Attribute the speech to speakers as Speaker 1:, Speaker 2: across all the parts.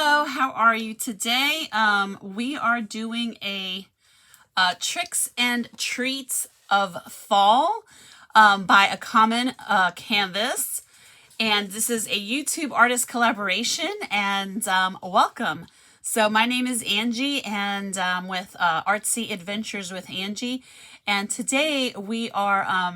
Speaker 1: Hello, how are you today? We are doing a tricks and treats of fall by a common canvas, and this is a YouTube artist collaboration. And welcome. So my name is Angie, and with Artsy Adventures with Angie, and today we are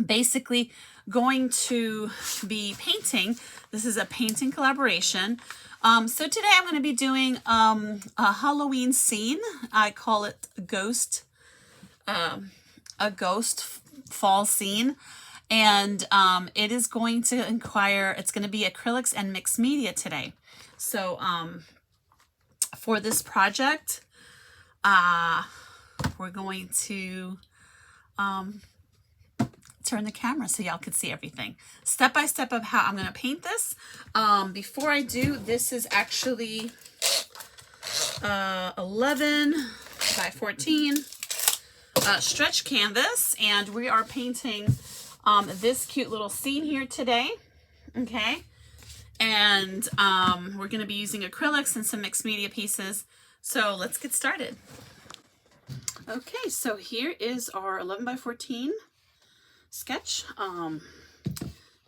Speaker 1: basically going to be painting. This is a painting collaboration. So today I'm going to be doing a Halloween scene. I call it a ghost fall scene. And it is going to it's going to be acrylics and mixed media today. So for this project, we're going to turn the camera so y'all can see everything step by step of how I'm going to paint this. Before I do, this is actually 11 by 14 stretch canvas, and we are painting this cute little scene here today. Okay, and we're going to be using acrylics and some mixed media pieces. So let's get started. Okay, so here is our 11 by 14 sketch. You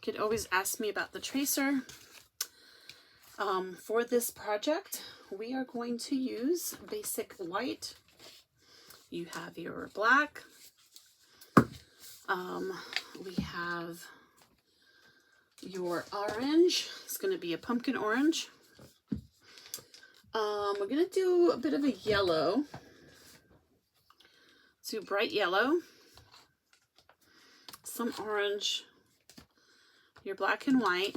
Speaker 1: could always ask me about the tracer. For this project, we are going to use basic white. You have your black. We have your orange. It's going to be a pumpkin orange. We're going to do a bit of a yellow. So bright yellow. Some orange, your black and white.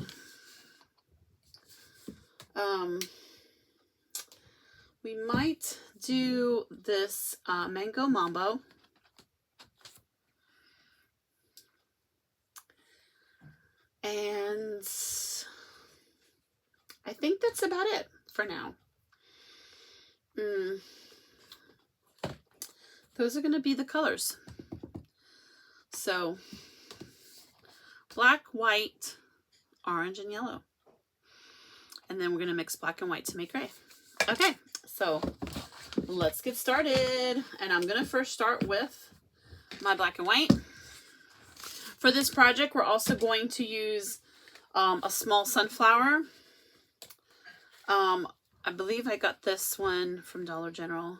Speaker 1: We might do this mango mambo. And I think that's about it for now. Those are going to be the colors. So black, white, orange, and yellow. And then we're going to mix black and white to make gray. Okay, so let's get started. And I'm going to first start with my black and white. For this project, we're also going to use a small sunflower. I believe I got this one from Dollar General.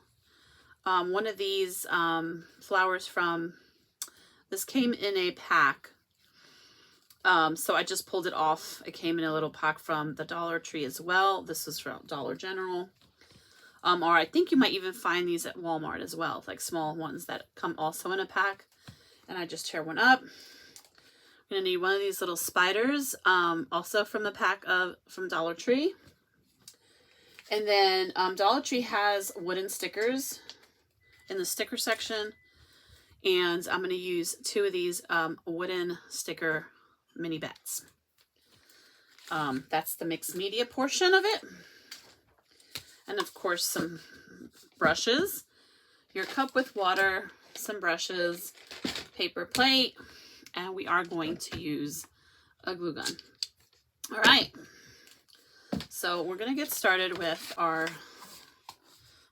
Speaker 1: One of these flowers from... This came in a pack, so I just pulled it off. It came in a little pack from the Dollar Tree as well. This was from Dollar General. Or I think you might even find these at Walmart as well, like small ones that come also in a pack. And I just tear one up. I'm going to need one of these little spiders, also from the pack from Dollar Tree. And then Dollar Tree has wooden stickers in the sticker section. And I'm going to use two of these wooden sticker mini bats. That's the mixed media portion of it. And of course, some brushes. Your cup with water, some brushes, paper plate, and we are going to use a glue gun. All right. So we're going to get started with our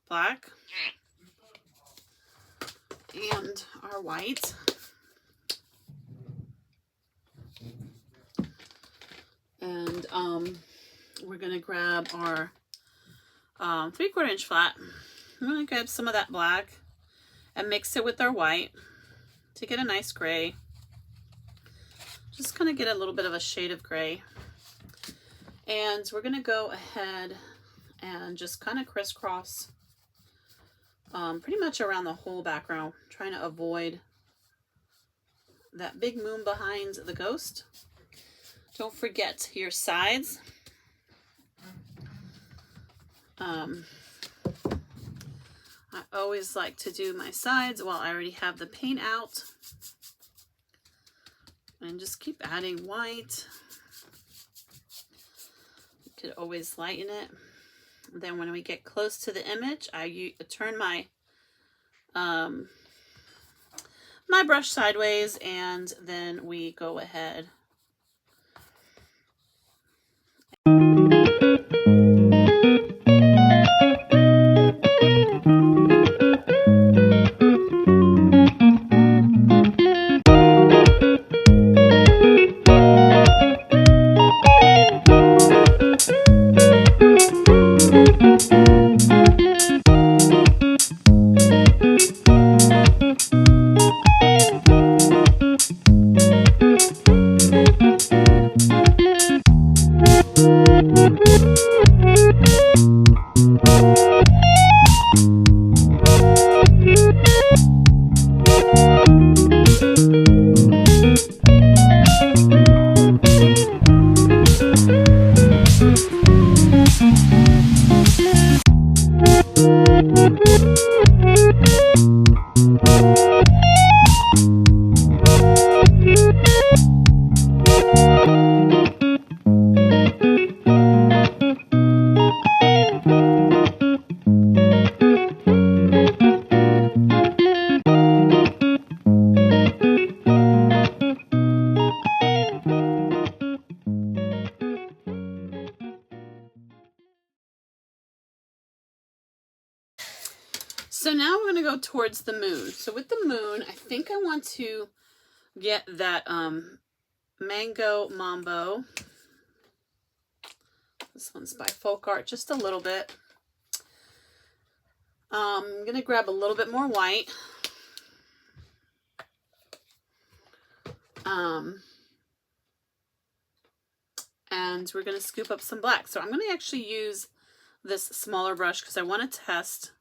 Speaker 1: black and our white. And we're going to grab our 3/4 inch flat. I'm going to grab some of that black and mix it with our white to get a nice gray. Just kind of get a little bit of a shade of gray. And we're going to go ahead and just kind of crisscross pretty much around the whole background, trying to avoid that big moon behind the ghost. Don't forget your sides. I always like to do my sides while I already have the paint out. And just keep adding white. You could always lighten it. Then when we get close to the image, I turn my my brush sideways, and then we go ahead So now we're going to go towards the moon. So with the moon, I think I want to get that Mango Mambo. This one's by Folk Art, just a little bit. I'm going to grab a little bit more white. And we're going to scoop up some black. So I'm going to actually use this smaller brush because I want to test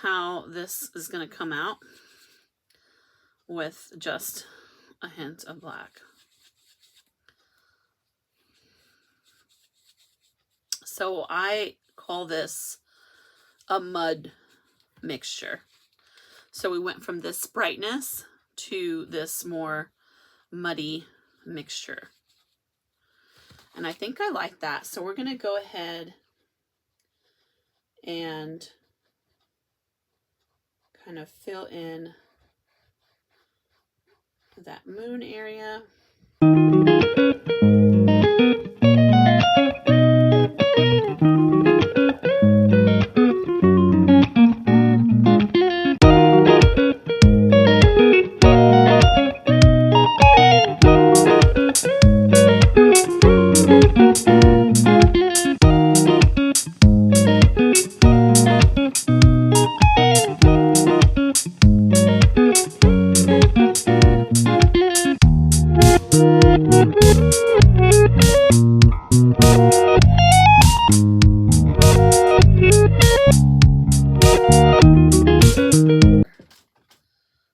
Speaker 1: how this is going to come out with just a hint of black. So I call this a mud mixture. So we went from this brightness to this more muddy mixture. And I think I like that. So we're going to go ahead and kind of fill in that moon area.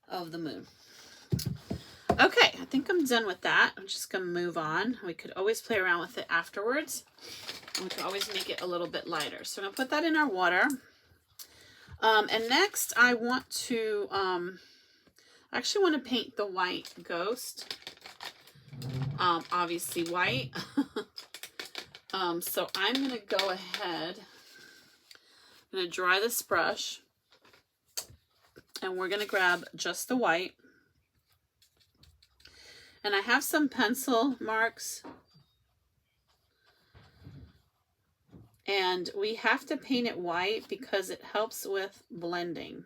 Speaker 1: Of the moon. Okay, I think I'm done with that. I'm just going to move on. We could always play around with it afterwards. We can always make it a little bit lighter. So I'm going to put that in our water. And next I want to, I actually want to paint the white ghost. Obviously white. So I'm going to go ahead. I'm going to dry this brush. And we're going to grab just the white. And I have some pencil marks. And we have to paint it white because it helps with blending.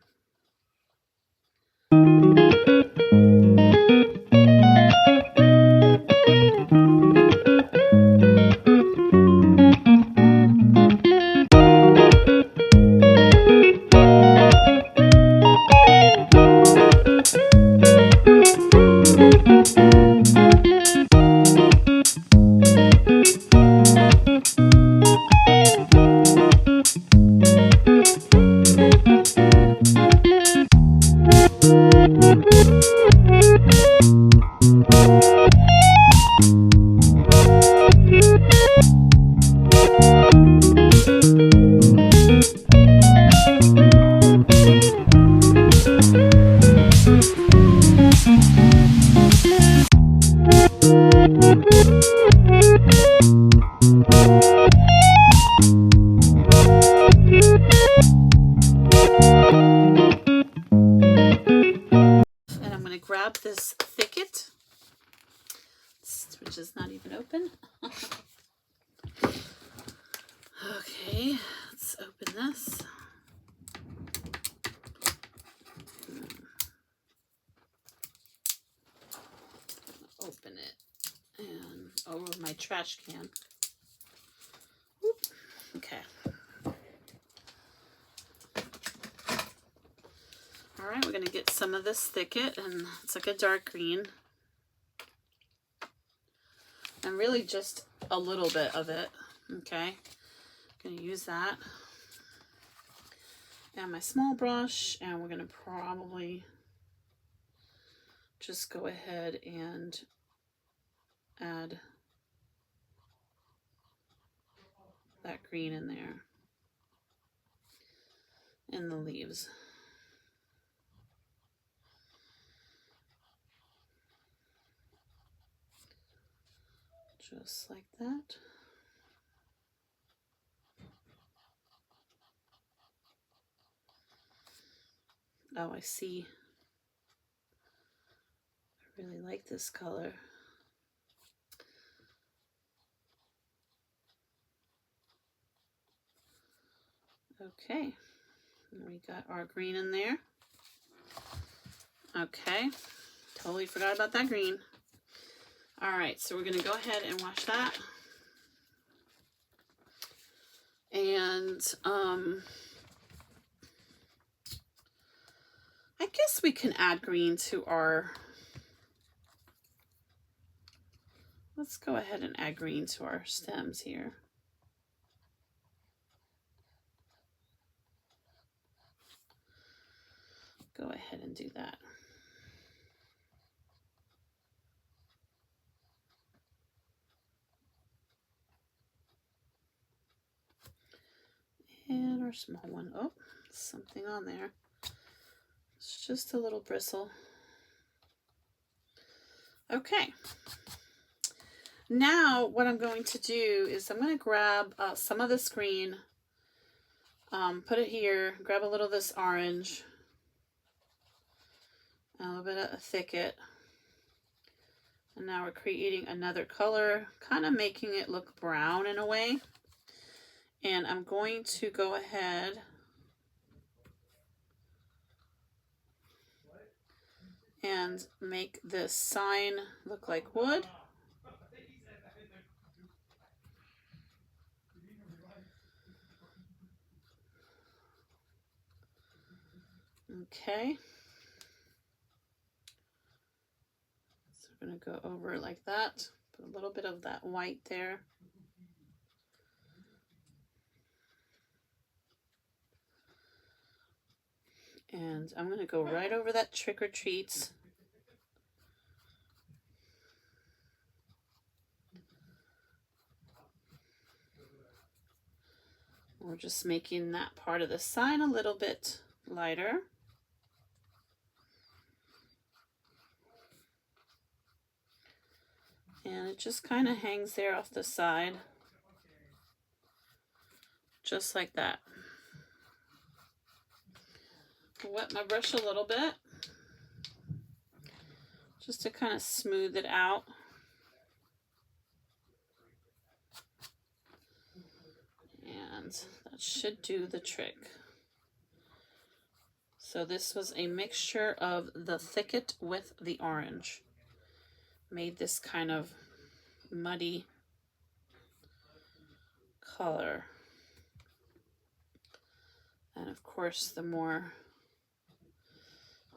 Speaker 1: Grab this Thicket, which is not even open. Okay, let's open this. Open it and over my trash can. Whoop. Okay. All right, we're going to get some of this Thicket, and it's like a dark green. And really just a little bit of it, okay? I'm going to use that. And my small brush, and we're going to probably just go ahead and add that green in there. In the leaves. Just like that. Oh, I see. I really like this color. Okay, and we got our green in there. Okay, totally forgot about that green. All right, so we're gonna go ahead and wash that. And I guess we can add green to our, let's go ahead and add green to our stems here. Go ahead and do that. And our small one. Oh, something on there. It's just a little bristle. Okay. Now what I'm going to do is I'm going to grab some of this green, put it here, grab a little of this orange, a little bit of a thicket. And now we're creating another color, kind of making it look brown in a way. And I'm going to go ahead and make this sign look like wood. Okay. So we're going to go over like that. Put a little bit of that white there. And I'm going to go right over that trick or treats. We're just making that part of the sign a little bit lighter. And it just kind of hangs there off the side. Just like that. Wet my brush a little bit. Just to kind of smooth it out. And that should do the trick. So this was a mixture of the thicket with the orange. Made this kind of muddy color. And of course, the more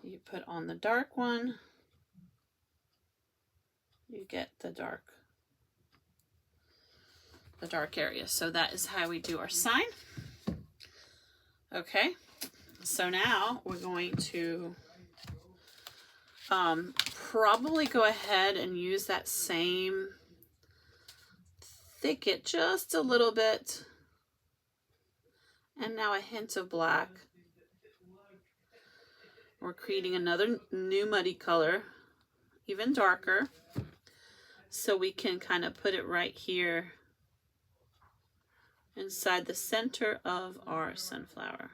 Speaker 1: you put on the dark one, you get the dark area. So that is how we do our sign. Okay, so now we're going to probably go ahead and use that same thicket just a little bit. And now a hint of black. We're creating another new muddy color, even darker. So we can kind of put it right here inside the center of our sunflower.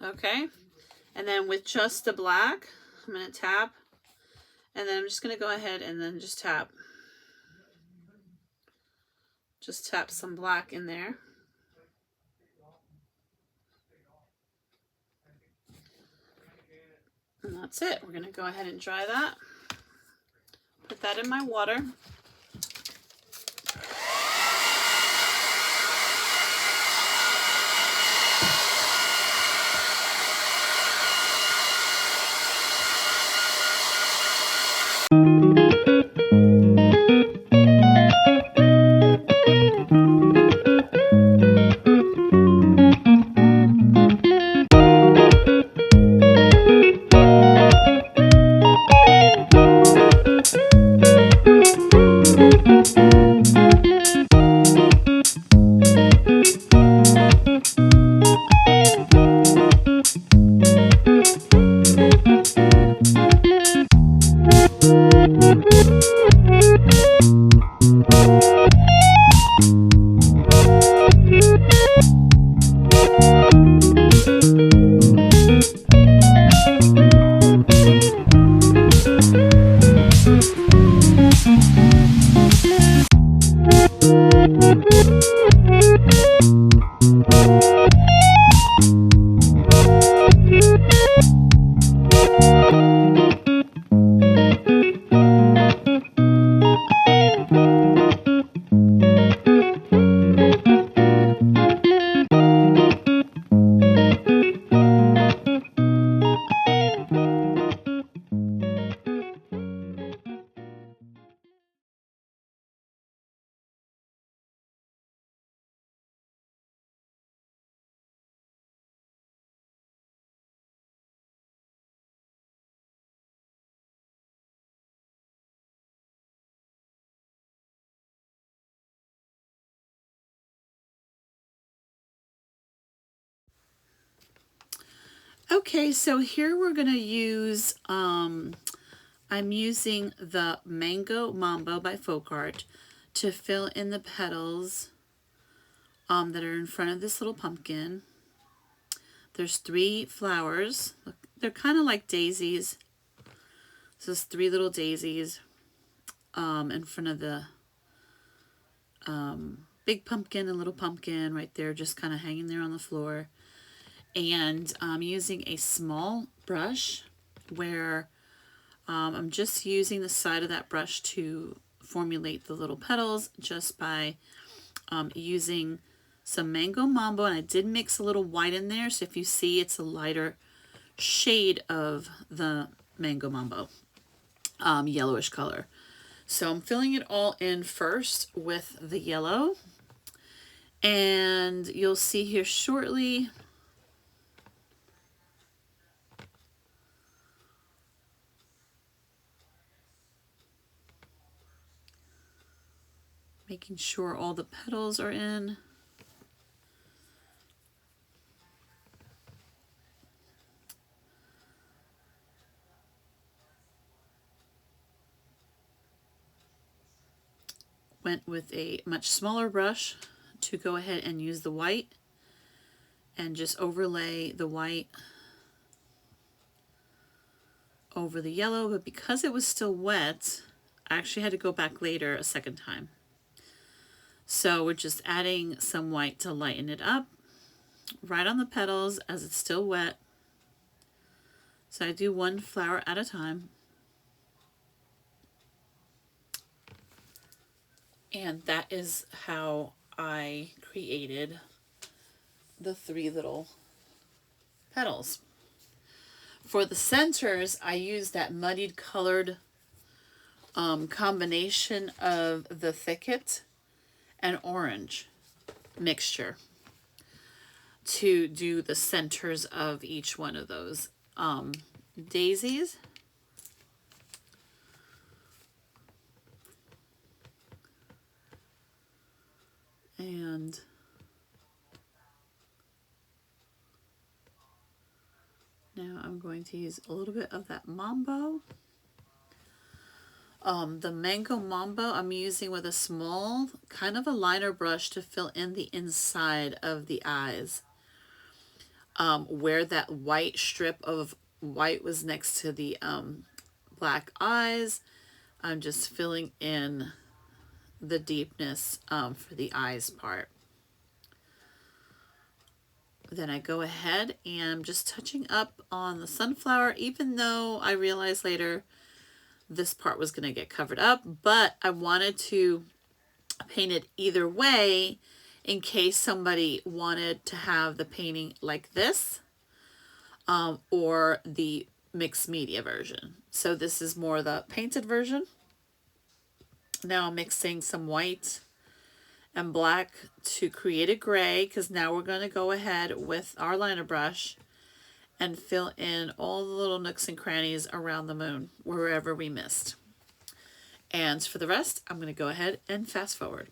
Speaker 1: Okay, and then with just the black, I'm going to tap, and then I'm just going to go ahead and then just tap. Just tap some black in there. And that's it. We're going to go ahead and dry that. Put that in my water. Okay, so here we're going to use, I'm using the Mango Mambo by Folk Art to fill in the petals that are in front of this little pumpkin. There's 3 flowers. Look, they're kind of like daisies. So it's 3 little daisies in front of the big pumpkin and little pumpkin right there, just kind of hanging there on the floor. And I'm using a small brush where I'm just using the side of that brush to formulate the little petals just by using some Mango Mambo, and I did mix a little white in there, so if you see, it's a lighter shade of the Mango Mambo, yellowish color. So I'm filling it all in first with the yellow, and you'll see here shortly making sure all the petals are in. Went with a much smaller brush to go ahead and use the white and just overlay the white over the yellow, but because it was still wet, I actually had to go back later a second time. So we're just adding some white to lighten it up right on the petals as it's still wet. So I do 1 flower at a time. And that is how I created the 3 little petals. For the centers, I used that muddied colored combination of the Thicket and orange mixture to do the centers of each one of those daisies. And now I'm going to use a little bit of that Mambo. The Mango Mambo I'm using with a small, kind of a liner brush to fill in the inside of the eyes. Where that white strip of white was next to the black eyes, I'm just filling in the deepness for the eyes part. Then I go ahead and I'm just touching up on the sunflower, even though I realized later this part was going to get covered up, but I wanted to paint it either way in case somebody wanted to have the painting like this or the mixed media version. So this is more the painted version. Now I'm mixing some white and black to create a gray, because now we're going to go ahead with our liner brush and fill in all the little nooks and crannies around the moon wherever we missed. And for the rest, I'm going to go ahead and fast forward.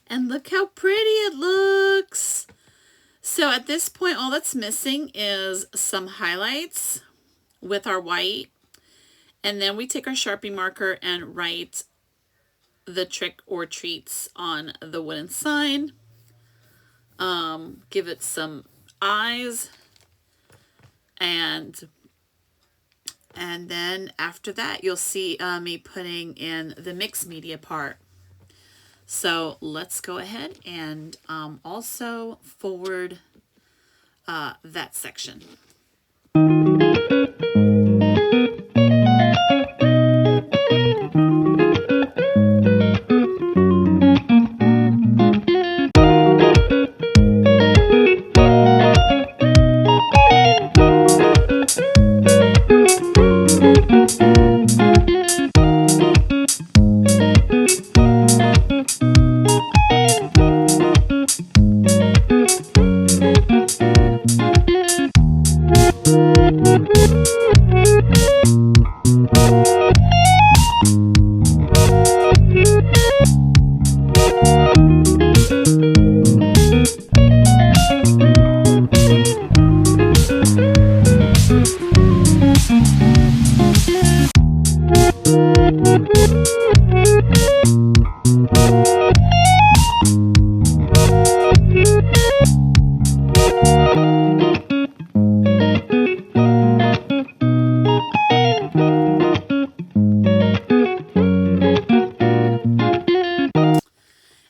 Speaker 1: And look how pretty it looks. So at this point, all that's missing is some highlights with our white. And then we take our Sharpie marker and write the trick or treats on the wooden sign. Give it some eyes. And then after that, you'll see me putting in the mixed media part. So let's go ahead and also forward that section.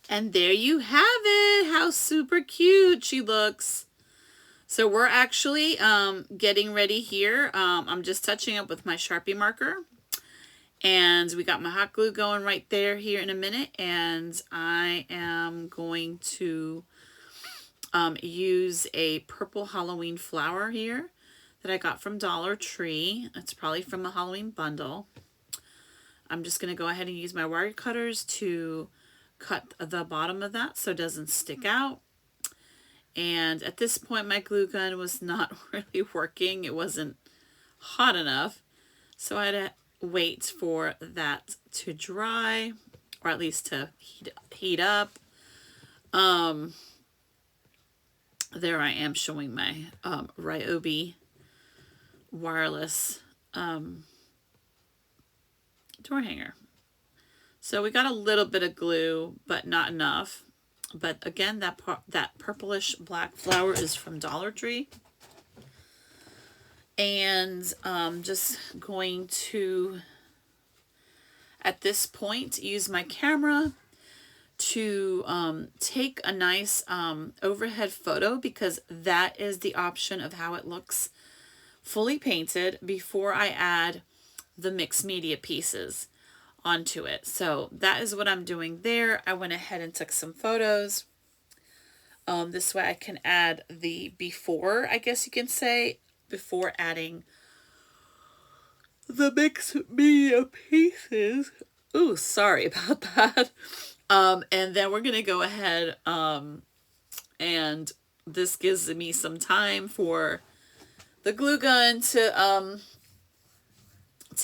Speaker 1: And there you have it. How super cute she looks. So we're actually getting ready here. I'm just touching up with my Sharpie marker. And we got my hot glue going right there here in a minute. And I am going to use a purple Halloween flower here that I got from Dollar Tree. It's probably from a Halloween bundle. I'm just going to go ahead and use my wire cutters to cut the bottom of that so it doesn't stick out. And at this point, my glue gun was not really working. It wasn't hot enough. So I had to wait for that to dry, or at least to heat up. There I am showing my Ryobi wireless door hanger. So we got a little bit of glue, but not enough. But again, that purplish black flower is from Dollar Tree. And I'm just going to, at this point, use my camera to take a nice overhead photo, because that is the option of how it looks fully painted before I add the mixed media pieces onto it. So that is what I'm doing there. I went ahead and took some photos. This way I can add the before, I guess you can say, before adding the mixed media pieces. Ooh, sorry about that. And then we're going to go ahead and this gives me some time for the glue gun to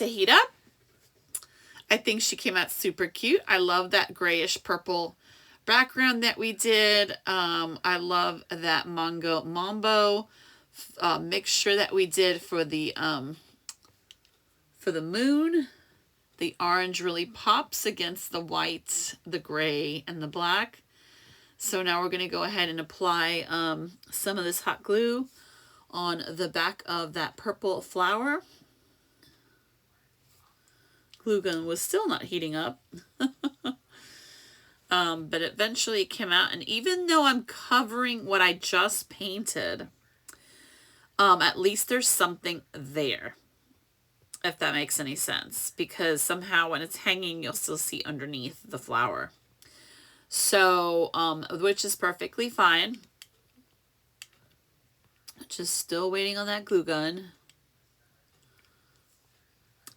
Speaker 1: heat up. I think she came out super cute. I love that grayish purple background that we did. I love that Mambo mixture that we did for the moon. The orange really pops against the white, the gray, and the black. So now we're going to go ahead and apply some of this hot glue on the back of that purple flower. Glue gun was still not heating up. But eventually it came out. And even though I'm covering what I just painted, at least there's something there, if that makes any sense. Because somehow when it's hanging, you'll still see underneath the flower. So, which is perfectly fine. Just still waiting on that glue gun.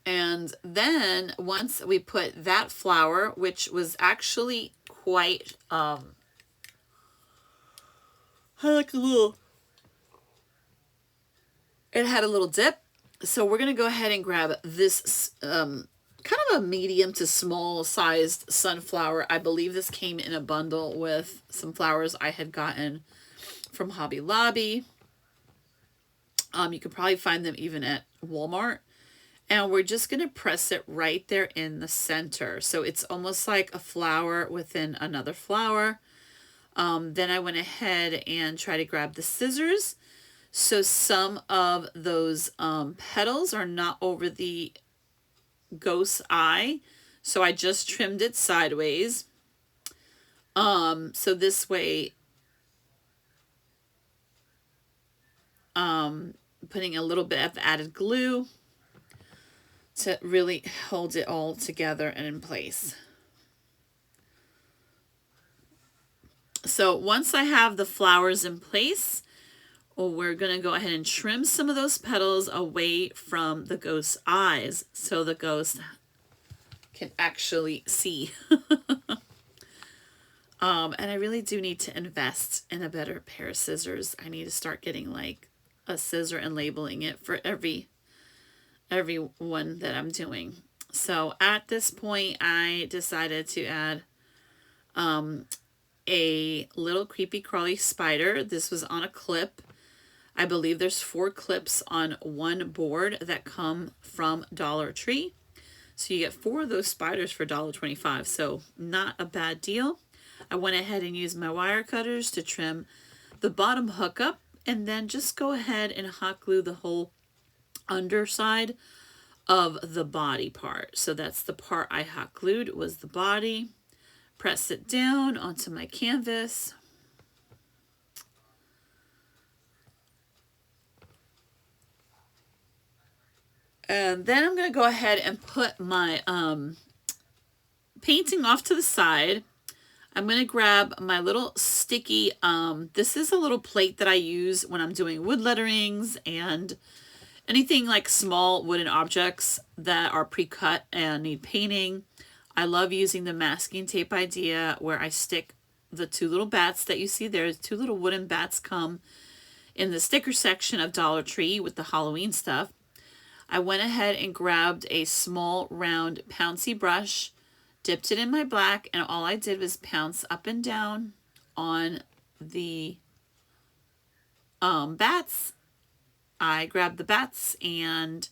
Speaker 1: And then once we put that flower, which was actually quite, had like a little, it had a little dip. So we're going to go ahead and grab this kind of a medium to small sized sunflower. I believe this came in a bundle with some flowers I had gotten from Hobby Lobby. You could probably find them even at Walmart. And we're just going to press it right there in the center. So it's almost like a flower within another flower. Then I went ahead and tried to grab the scissors So some of those petals are not over the ghost's eye. So I just trimmed it sideways. So this way, putting a little bit of added glue to really hold it all together and in place. So once I have the flowers in place, we're going to go ahead and trim some of those petals away from the ghost's eyes so the ghost can actually see. And I really do need to invest in a better pair of scissors. I need to start getting like a scissor and labeling it for every one that I'm doing. So at this point, I decided to add a little creepy crawly spider. This was on a clip. I believe there's 4 clips on one board that come from Dollar Tree. So you get 4 of those spiders for $1.25. So not a bad deal. I went ahead and used my wire cutters to trim the bottom hook up, and then just go ahead and hot glue the whole underside of the body part. So that's the part I hot glued, was the body. Press it down onto my canvas. And then I'm going to go ahead and put my painting off to the side. I'm going to grab my little sticky, this is a little plate that I use when I'm doing wood letterings and anything like small wooden objects that are pre-cut and need painting. I love using the masking tape idea where I stick the 2 little bats that you see there. 2 little wooden bats come in the sticker section of Dollar Tree with the Halloween stuff. I went ahead and grabbed a small round pouncy brush, dipped it in my black, and all I did was pounce up and down on the bats. I grabbed the bats, and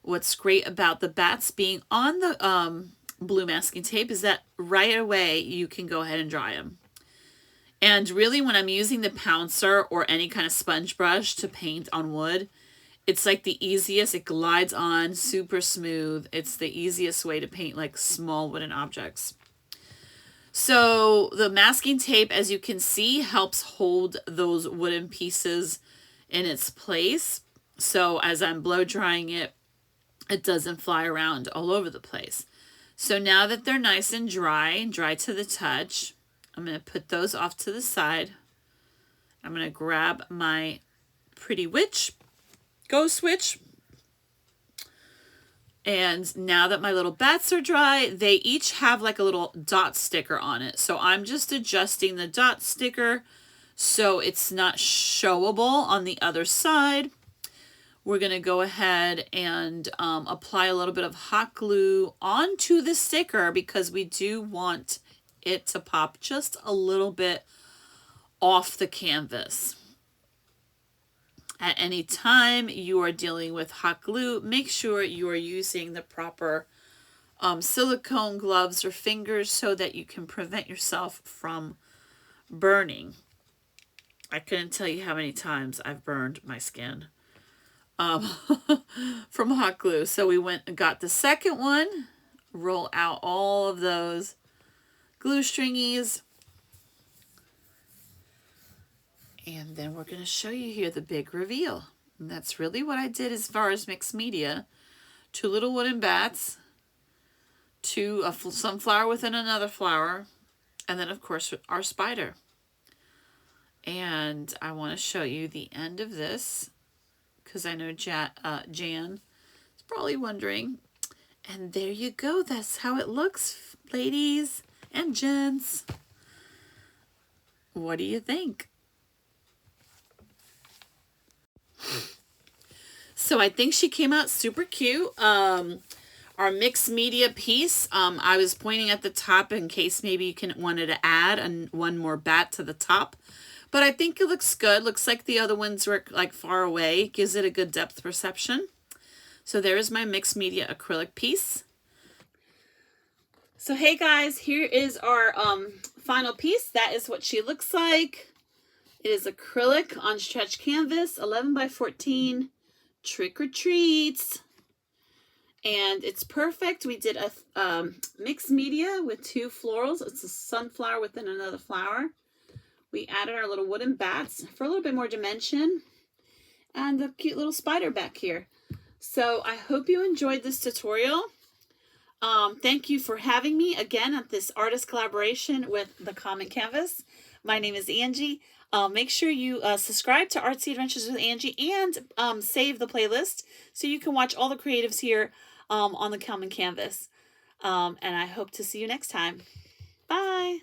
Speaker 1: what's great about the bats being on the blue masking tape is that right away you can go ahead and dry them. And really, when I'm using the pouncer or any kind of sponge brush to paint on wood, it's like the easiest. It glides on super smooth. It's the easiest way to paint like small wooden objects. So the masking tape, as you can see, helps hold those wooden pieces in its place. So as I'm blow drying it, it doesn't fly around all over the place. So now that they're nice and dry to the touch, I'm going to put those off to the side. I'm going to grab my Pretty Witch Ghost Witch. And now that my little bats are dry, they each have like a little dot sticker on it. So I'm just adjusting the dot sticker so it's not showable on the other side. We're going to go ahead and apply a little bit of hot glue onto the sticker because we do want it to pop just a little bit off the canvas. At any time you are dealing with hot glue, make sure you are using the proper silicone gloves or fingers so that you can prevent yourself from burning. I couldn't tell you how many times I've burned my skin from hot glue. So we went and got the second one, roll out all of those glue stringies. And then we're going to show you here the big reveal. And that's really what I did as far as mixed media. 2 little wooden bats, some flower within another flower, and then of course our spider. And I want to show you the end of this because I know Jan is probably wondering. And there you go. That's how it looks, ladies and gents. What do you think? So I think she came out super cute. Our mixed media piece, I was pointing at the top in case maybe you wanted to add one more bat to the top. But I think it looks good. Looks like the other ones were like far away. Gives it a good depth perception. So there is my mixed media acrylic piece. So hey guys, here is our final piece. That is what she looks like. It is acrylic on stretch canvas, 11 by 14, trick or treats. And it's perfect. We did a mixed media with 2 florals. It's a sunflower within another flower. We added our little wooden bats for a little bit more dimension. And the cute little spider back here. So I hope you enjoyed this tutorial. Thank you for having me again at this artist collaboration with the Common Canvas. My name is Angie. Make sure you subscribe to Artsy Adventures with Angie and save the playlist so you can watch all the creatives here on the Common Canvas. And I hope to see you next time. Bye!